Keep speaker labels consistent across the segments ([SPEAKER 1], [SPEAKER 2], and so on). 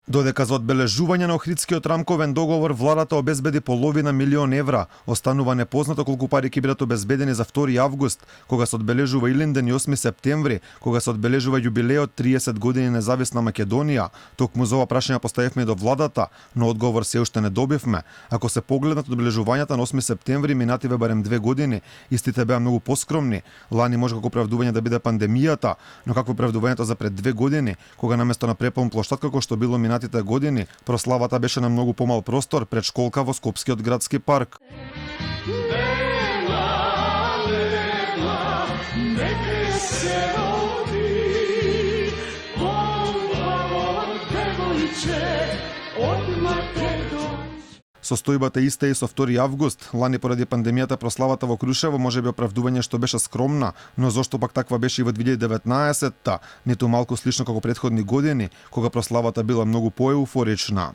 [SPEAKER 1] Додека за одбележување на Охридскиот рамковен договор владата обезбеди половина милион евра, останува непознато колку пари ќе бидат обезбедени за 2 август, кога се одбележува Илинден, и 8 септември, кога се одбележува јубилеот 30 години независна Македонија. Токму за ова прашање поставивме до владата, но одговор се уште не добивме. Ако се погледнат одбележувањата на 8 септември, минативе барем 2 години, истите беа многу поскромни. Лани може како оправдување да биде пандемијата, но какво оправдувањето за пред 2 години, кога наместо на препон плоштад како што било минатите години, прославата беше на многу помал простор пред школка во Скопскиот градски парк. Состојбата иста и со 2 август. Лани поради пандемијата прославата во Крушево може би оправдување што беше скромна, но зошто пак таква беше и во 2019-та, ниту малку слично како претходни години, кога прославата била многу поеуфорична.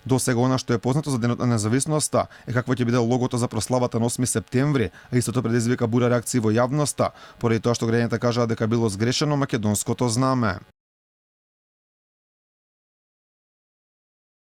[SPEAKER 1] До сега она што е познато за денот на независноста е какво ќе биде логото за прославата на 8 септември, а истото предизвика бура реакции во јавноста, поради тоа што граѓаните кажаа дека било сгрешено македонското знаме.